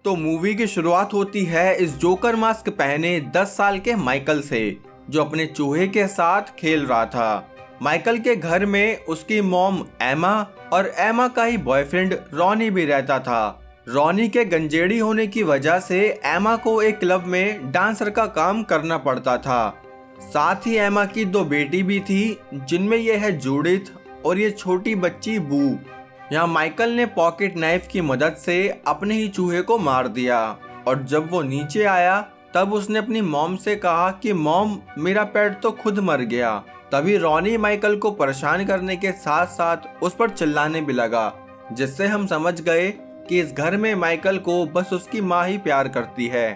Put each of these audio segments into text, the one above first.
तो मूवी की शुरुआत होती है इस जोकर मास्क पहने 10 साल के माइकल से, जो अपने चूहे के साथ खेल रहा था। माइकल के घर में उसकी मॉम एमा और एमा का ही बॉयफ्रेंड रॉनी भी रहता था। रॉनी के गंजेड़ी होने की वजह से एमा को एक क्लब में डांसर का काम करना पड़ता था। साथ ही एमा की 2 बेटी भी थी, जिनमें यह है जूडिथ और ये छोटी बच्ची बू। यहाँ माइकल ने पॉकेट नाइफ की मदद से अपने ही चूहे को मार दिया और जब वो नीचे आया तब उसने अपनी मॉम से कहा कि मॉम, मेरा पेट तो खुद मर गया। तभी रॉनी माइकल को परेशान करने के साथ साथ उस पर चिल्लाने भी लगा, जिससे हम समझ गए कि इस घर में माइकल को बस उसकी माँ ही प्यार करती है।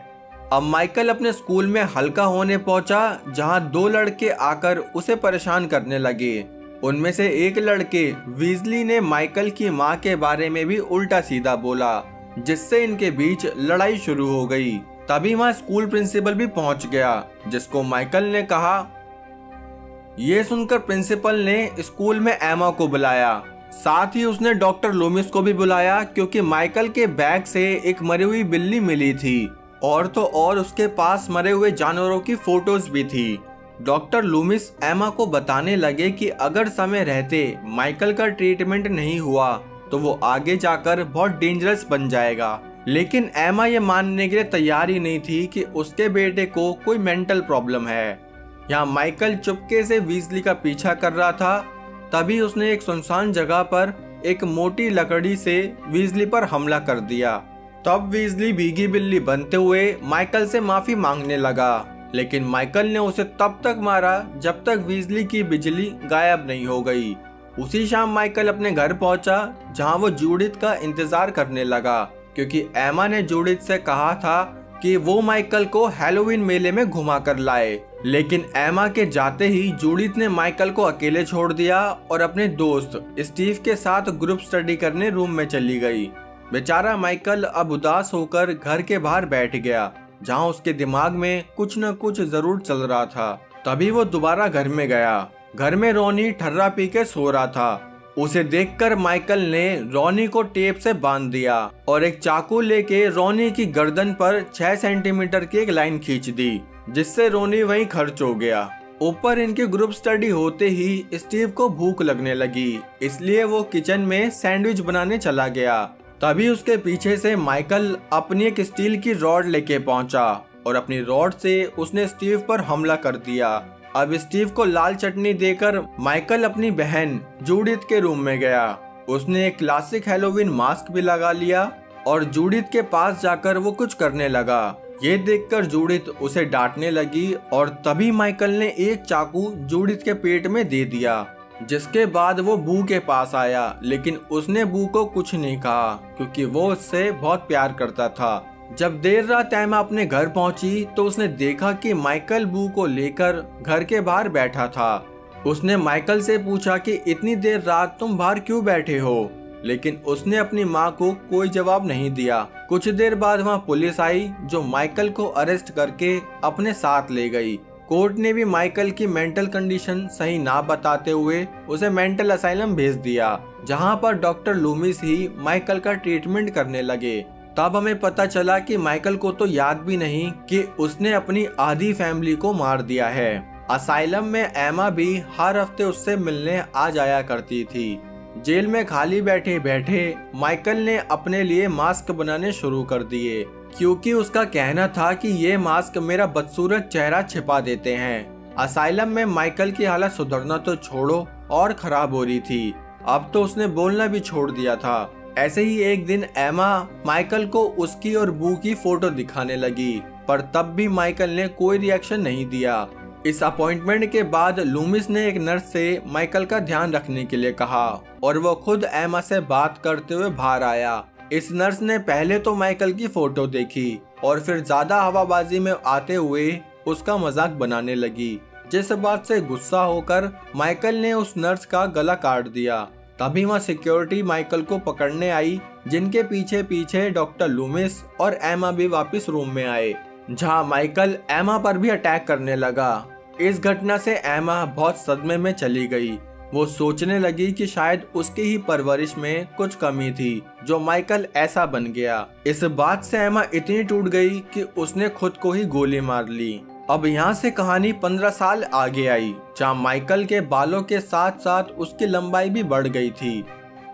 अब माइकल अपने स्कूल में हल्का होने पहुंचा, जहां 2 लड़के आकर उसे परेशान करने लगे। उनमें से एक लड़के वीजली ने माइकल की माँ के बारे में भी उल्टा सीधा बोला, जिससे इनके बीच लड़ाई शुरू हो गई। तभी वहां स्कूल प्रिंसिपल भी पहुंच गया, जिसको माइकल ने कहा। ये सुनकर प्रिंसिपल ने स्कूल में एमा को बुलाया। साथ ही उसने डॉक्टर लूमिस को भी बुलाया, क्योंकि माइकल के बैग से एक मरी हुई बिल्ली मिली थी और तो और उसके पास मरे हुए जानवरों की फोटोज भी थी। डॉक्टर लूमिस एमा को बताने लगे कि अगर समय रहते माइकल का ट्रीटमेंट नहीं हुआ तो वो आगे जाकर बहुत डेंजरस बन जाएगा। लेकिन एमा ये मानने के लिए तैयार ही नहीं थी कि उसके बेटे को कोई मेंटल प्रॉब्लम है। यहाँ माइकल चुपके से वीजली का पीछा कर रहा था। तभी उसने एक सुनसान जगह पर एक मोटी लकड़ी से वीजली पर हमला कर दिया। तब वीजली भीगी बिल्ली बनते हुए माइकल से माफी मांगने लगा, लेकिन माइकल ने उसे तब तक मारा जब तक वीजली की बिजली गायब नहीं हो गई। उसी शाम माइकल अपने घर पहुंचा, जहां वो जूडिथ का इंतजार करने लगा, क्योंकि एमा ने जूडिथ से कहा था कि वो माइकल को हैलोवीन मेले में घुमा कर लाए। लेकिन एमा के जाते ही जूडिथ ने माइकल को अकेले छोड़ दिया और अपने दोस्त स्टीव के साथ ग्रुप स्टडी करने रूम में चली गई। बेचारा माइकल अब उदास होकर घर के बाहर बैठ गया, जहां उसके दिमाग में कुछ न कुछ जरूर चल रहा था। तभी वो दोबारा घर में गया। घर में रॉनी ठर्रा पी के सो रहा था। उसे देखकर माइकल ने रॉनी को टेप से बांध दिया और एक चाकू लेके रॉनी की गर्दन पर 6 सेंटीमीटर की एक लाइन खींच दी, जिससे रॉनी वहीं खर्च हो गया। ऊपर इनके ग्रुप स्टडी होते ही स्टीव को भूख लगने लगी, इसलिए वो किचन में सैंडविच बनाने चला गया। तभी उसके पीछे से माइकल अपनी एक स्टील की रॉड लेके पहुंचा और अपनी रॉड से उसने स्टीव पर हमला कर दिया। अब स्टीव को लाल चटनी देकर माइकल अपनी बहन जूडिथ के रूम में गया। उसने एक क्लासिक हैलोवीन मास्क भी लगा लिया और जूडिथ के पास जाकर वो कुछ करने लगा। ये देखकर जूडिथ उसे डांटने लगी और तभी माइकल ने एक चाकू जूडिथ के पेट में दे दिया, जिसके बाद वो बू के पास आया। लेकिन उसने बू को कुछ नहीं कहा, क्योंकि वो उससे बहुत प्यार करता था। जब देर रात एमा अपने घर पहुंची तो उसने देखा कि माइकल बू को लेकर घर के बाहर बैठा था। उसने माइकल से पूछा कि इतनी देर रात तुम बाहर क्यों बैठे हो, लेकिन उसने अपनी माँ को कोई जवाब नहीं दिया। कुछ देर बाद वहाँ पुलिस आई, जो माइकल को अरेस्ट करके अपने साथ ले गई। कोर्ट ने भी माइकल की मेंटल कंडीशन सही ना बताते हुए उसे मेंटल असाइलम भेज दिया, जहाँ पर डॉक्टर लूमिस ही माइकल का ट्रीटमेंट करने लगे। तब हमें पता चला कि माइकल को तो याद भी नहीं कि उसने अपनी आधी फैमिली को मार दिया है। असाइलम में एमा भी हर हफ्ते उससे मिलने आ जाया करती थी। जेल में खाली बैठे बैठे माइकल ने अपने लिए मास्क बनाने शुरू कर दिए, क्योंकि उसका कहना था कि ये मास्क मेरा बदसूरत चेहरा छिपा देते हैं। असाइलम में माइकल की हालत सुधरना तो छोड़ो और खराब हो रही थी। अब तो उसने बोलना भी छोड़ दिया था। ऐसे ही एक दिन एमा माइकल को उसकी और बू की फोटो दिखाने लगी, पर तब भी माइकल ने कोई रिएक्शन नहीं दिया। इस अपॉइंटमेंट के बाद लूमिस ने एक नर्स से माइकल का ध्यान रखने के लिए कहा और वो खुद एमा से बात करते हुए बाहर आया। इस नर्स ने पहले तो माइकल की फोटो देखी और फिर ज्यादा हवाबाजी में आते हुए उसका मजाक बनाने लगी, जिस बात से गुस्सा होकर माइकल ने उस नर्स का गला काट दिया। तभी वहाँ सिक्योरिटी माइकल को पकड़ने आई, जिनके पीछे पीछे डॉक्टर लूमिस और एमा भी वापस रूम में आए, जहाँ माइकल एमा पर भी अटैक करने लगा। इस घटना से एमा बहुत सदमे में चली गई। वो सोचने लगी कि शायद उसकी ही परवरिश में कुछ कमी थी जो माइकल ऐसा बन गया। इस बात से एमा इतनी टूट गई कि उसने खुद को ही गोली मार ली। अब यहाँ से कहानी 15 साल आगे आई, जहाँ माइकल के बालों के साथ साथ उसकी लंबाई भी बढ़ गई थी।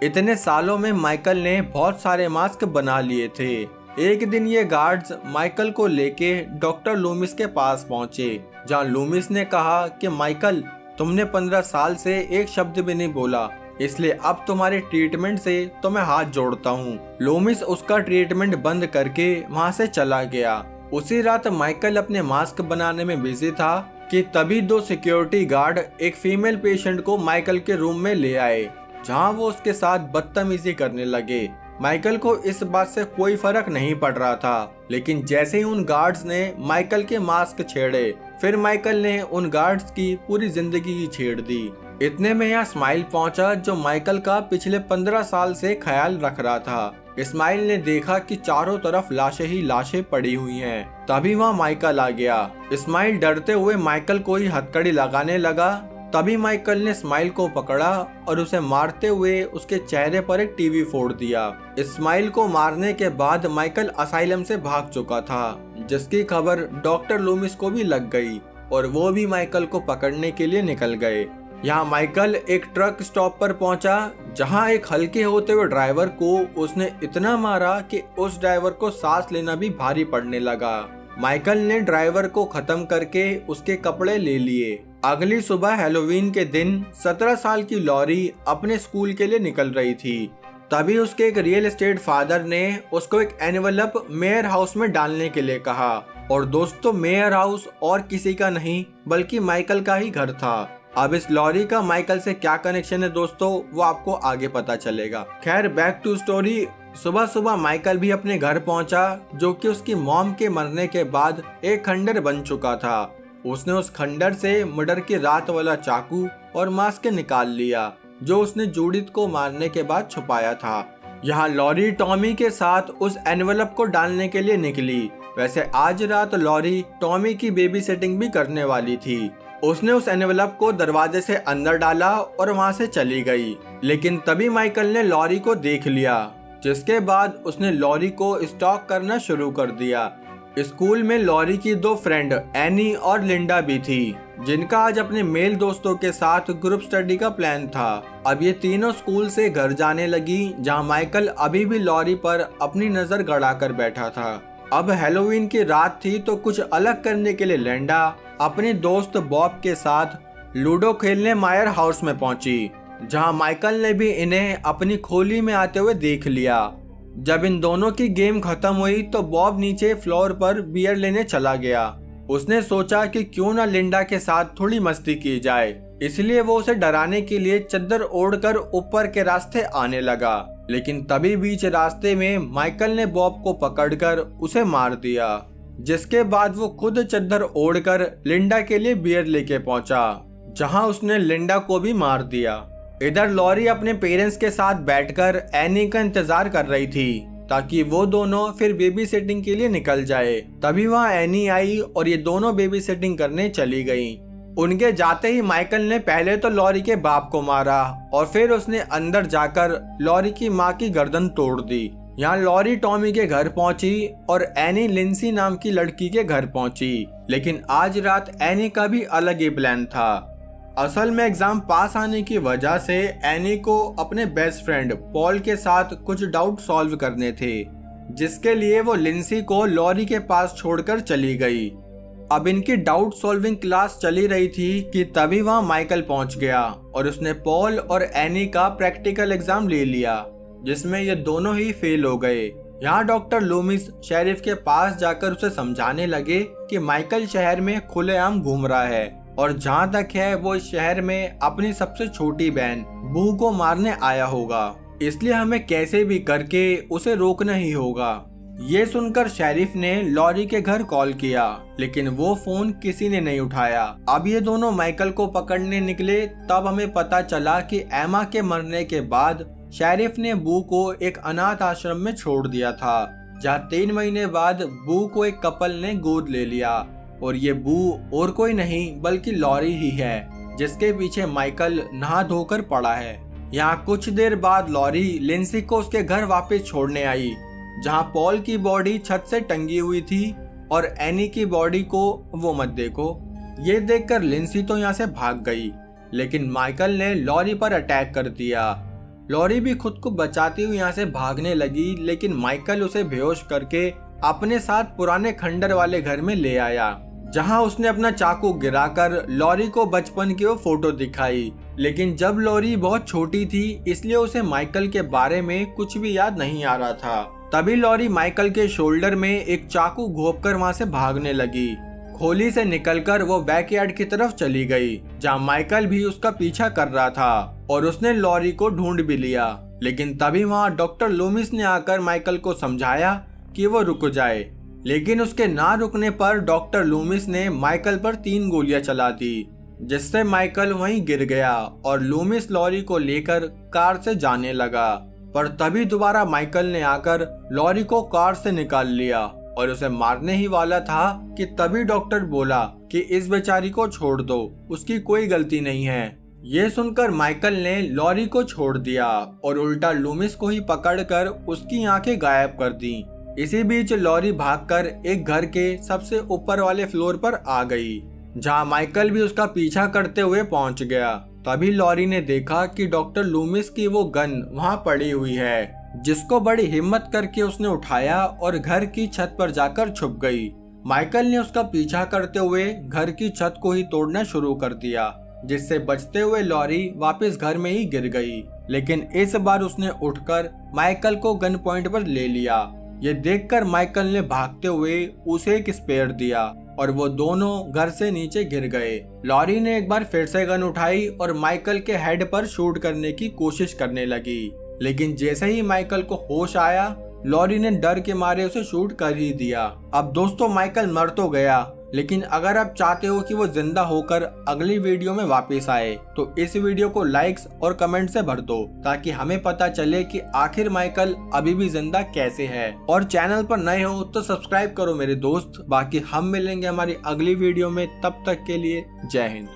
इतने सालों में माइकल ने बहुत सारे मास्क बना लिए थे। एक दिन ये गार्ड्स माइकल को लेके डॉक्टर लूमिस के पास पहुंचे, जहाँ लूमिस ने कहा कि माइकल, तुमने 15 साल से एक शब्द भी नहीं बोला, इसलिए अब तुम्हारे ट्रीटमेंट से तो मैं हाथ जोड़ता हूँ। लूमिस उसका ट्रीटमेंट बंद करके वहाँ से चला गया। उसी रात माइकल अपने मास्क बनाने में बिजी था कि तभी 2 सिक्योरिटी गार्ड एक फीमेल पेशेंट को माइकल के रूम में ले आए, जहाँ वो उसके साथ बदतमीजी करने लगे। माइकल को इस बात से कोई फर्क नहीं पड़ रहा था, लेकिन जैसे ही उन गार्ड्स ने माइकल के मास्क छेड़े, फिर माइकल ने उन गार्ड्स की पूरी जिंदगी ही छेड़ दी। इतने में यहाँ स्माइल पहुंचा, जो माइकल का पिछले 15 साल से ख्याल रख रहा था। इस्माइल ने देखा कि चारों तरफ लाशें ही लाशें पड़ी हुई हैं। तभी वहाँ माइकल आ गया। इस्माइल डरते हुए माइकल को ही हथकड़ी लगाने लगा। तभी माइकल ने इस्माइल को पकड़ा और उसे मारते हुए उसके चेहरे पर एक टीवी फोड़ दिया। इस्माइल को मारने के बाद माइकल असाइलम से भाग चुका था, जिसकी खबर डॉक्टर लूमिस को भी लग गई और वो भी माइकल को पकड़ने के लिए निकल गए। यहाँ माइकल एक ट्रक स्टॉप पर पहुंचा, जहां एक हल्के होते हुए ड्राइवर को उसने इतना मारा कि उस ड्राइवर को सांस लेना भी भारी पड़ने लगा। माइकल ने ड्राइवर को खत्म करके उसके कपड़े ले लिए। अगली सुबह हैलोवीन के दिन 17 साल की लॉरी अपने स्कूल के लिए निकल रही थी। तभी उसके एक रियल एस्टेट फादर ने उसको एक एनवेलप मेयर हाउस में डालने के लिए कहा। और दोस्तों, मेयर हाउस और किसी का नहीं बल्कि माइकल का ही घर था। अब इस लॉरी का माइकल से क्या कनेक्शन है दोस्तों, वो आपको आगे पता चलेगा। खैर, बैक टू स्टोरी। सुबह सुबह माइकल भी अपने घर पहुंचा, जो कि उसकी मॉम के मरने के बाद एक खंडर बन चुका था। उसने उस खंडर से मर्डर की रात वाला चाकू और मास्क निकाल लिया, जो उसने जूडिथ को मारने के बाद छुपाया था। यहाँ लॉरी टॉमी के साथ उस एनवेलप को डालने के लिए निकली। वैसे आज रात लॉरी टॉमी की बेबी सिटिंग भी करने वाली थी। उसने उस एनवेलप को दरवाजे से अंदर डाला और वहाँ से चली गई। लेकिन तभी माइकल ने लॉरी को देख लिया, जिसके बाद उसने लॉरी को स्टॉक करना शुरू कर दिया। स्कूल में लॉरी की 2 फ्रेंड एनी और लिंडा भी थी, जिनका आज अपने मेल दोस्तों के साथ ग्रुप स्टडी का प्लान था। अब ये तीनों स्कूल से घर जाने लगी, जहाँ माइकल अभी भी लॉरी पर अपनी नजर गड़ाकर बैठा था। अब हैलोवीन की रात थी, तो कुछ अलग करने के लिए लिंडा अपने दोस्त बॉब के साथ लूडो खेलने मायर हाउस में पहुंची, जहां माइकल ने भी इन्हें अपनी खोली में आते हुए देख लिया। जब इन दोनों की गेम खत्म हुई तो बॉब नीचे फ्लोर पर बियर लेने चला गया। उसने सोचा कि क्यों ना लिंडा के साथ थोड़ी मस्ती की जाए, इसलिए वो उसे डराने के लिए चद्दर ओढ़कर ऊपर के रास्ते आने लगा। लेकिन तभी बीच रास्ते में माइकल ने बॉब को पकड़कर उसे मार दिया, जिसके बाद वो खुद चद्दर ओढ़कर लिंडा के लिए बियर लेके पहुंचा, जहां उसने लिंडा को भी मार दिया। इधर लॉरी अपने पेरेंट्स के साथ बैठकर एनी का इंतजार कर रही थी, ताकि वो दोनों फिर बेबी सिटिंग के लिए निकल जाए। तभी वहाँ एनी आई और ये दोनों बेबी सिटिंग करने चली गईं। उनके जाते ही माइकल ने पहले तो लॉरी के बाप को मारा और फिर उसने अंदर जाकर लॉरी की माँ की गर्दन तोड़ दी। यहाँ लॉरी टॉमी के घर पहुंची और एनी लिंसी नाम की लड़की के घर पहुंची। लेकिन आज रात एनी का भी अलग ही प्लान था। असल में एग्जाम पास आने की वजह से एनी को अपने बेस्ट फ्रेंड पॉल के साथ कुछ डाउट सॉल्व करने थे, जिसके लिए वो लिंसी को लॉरी के पास छोड़कर चली गई। अब इनकी डाउट सॉल्विंग क्लास चली रही थी कि तभी वहाँ माइकल पहुंच गया और उसने पॉल और एनी का प्रैक्टिकल एग्जाम ले लिया, जिसमें ये दोनों ही फेल हो गए। यहाँ डॉक्टर लूमिस शेरिफ के पास जाकर उसे समझाने लगे कि माइकल शहर में खुलेआम घूम रहा है और जहाँ तक है वो इस शहर में अपनी सबसे छोटी बहन बू को मारने आया होगा, इसलिए हमें कैसे भी करके उसे रोकना ही होगा। ये सुनकर शेरिफ ने लॉरी के घर कॉल किया, लेकिन वो फोन किसी ने नहीं उठाया। अब ये दोनों माइकल को पकड़ने निकले, तब हमें पता चला कि एमा के मरने के बाद शेरिफ ने बू को एक अनाथ आश्रम में छोड़ दिया था, जहाँ 3 महीने बाद बू को एक कपल ने गोद ले लिया और ये बू और कोई नहीं बल्कि लॉरी ही है। जिसके पीछे माइकल नहा धोकर पड़ा है। यहाँ कुछ देर बाद लॉरी लिंसी को उसके घर वापस छोड़ने आई, जहाँ पॉल की बॉडी छत से टंगी हुई थी और एनी की बॉडी को वो मत देखो। ये देखकर लिंसी तो यहाँ से भाग गई, लेकिन माइकल ने लॉरी पर अटैक कर दिया। लॉरी भी खुद को बचाती हुई यहाँ से भागने लगी, लेकिन माइकल उसे बेहोश करके अपने साथ पुराने खंडर वाले घर में ले आया, जहां उसने अपना चाकू गिराकर लॉरी को बचपन की वो फोटो दिखाई। लेकिन जब लॉरी बहुत छोटी थी, इसलिए उसे माइकल के बारे में कुछ भी याद नहीं आ रहा था। तभी लॉरी माइकल के शोल्डर में एक चाकू घोंपकर वहां से भागने लगी। खोली से निकलकर वो बैकयार्ड की तरफ चली गई, जहां माइकल भी उसका पीछा कर रहा था और उसने लॉरी को ढूंढ भी लिया। लेकिन तभी वहां डॉक्टर लूमिस ने आकर माइकल को समझाया कि वो रुक जाए, लेकिन उसके ना रुकने पर डॉक्टर लूमिस ने माइकल पर 3 गोलियां चला दी, जिससे माइकल वहीं गिर गया और लूमिस लॉरी को लेकर कार से जाने लगा। पर तभी दोबारा माइकल ने आकर लॉरी को कार से निकाल लिया और उसे मारने ही वाला था कि तभी डॉक्टर बोला कि इस बेचारी को छोड़ दो, उसकी कोई गलती नहीं है। ये सुनकर माइकल ने लॉरी को छोड़ दिया और उल्टा लूमिस को ही पकड़कर उसकी आंखें गायब कर दी। इसी बीच लॉरी भागकर एक घर के सबसे ऊपर वाले फ्लोर पर आ गई, जहां माइकल भी उसका पीछा करते हुए पहुंच गया। तभी लॉरी ने देखा कि डॉक्टर लूमिस की वो गन वहां पड़ी हुई है, जिसको बड़ी हिम्मत करके उसने उठाया और घर की छत पर जाकर छुप गई। माइकल ने उसका पीछा करते हुए घर की छत को ही तोड़ना शुरू कर दिया, जिससे बचते हुए लॉरी वापस घर में ही गिर गई। लेकिन इस बार उसने उठकर माइकल को गन पॉइंट पर ले लिया। ये देखकर माइकल ने भागते हुए उसे एक स्पेयर दिया और वो दोनों घर से नीचे गिर गए। लॉरी ने एक बार फिर से गन उठाई और माइकल के हेड पर शूट करने की कोशिश करने लगी, लेकिन जैसे ही माइकल को होश आया, लॉरी ने डर के मारे उसे शूट कर ही दिया। अब दोस्तों, माइकल मर तो गया, लेकिन अगर आप चाहते हो कि वो जिंदा होकर अगली वीडियो में वापस आए, तो इस वीडियो को लाइक्स और कमेंट से भर दो, ताकि हमें पता चले कि आखिर माइकल अभी भी जिंदा कैसे है। और चैनल पर नए हो तो सब्सक्राइब करो मेरे दोस्त। बाकी हम मिलेंगे हमारी अगली वीडियो में, तब तक के लिए जय हिंद।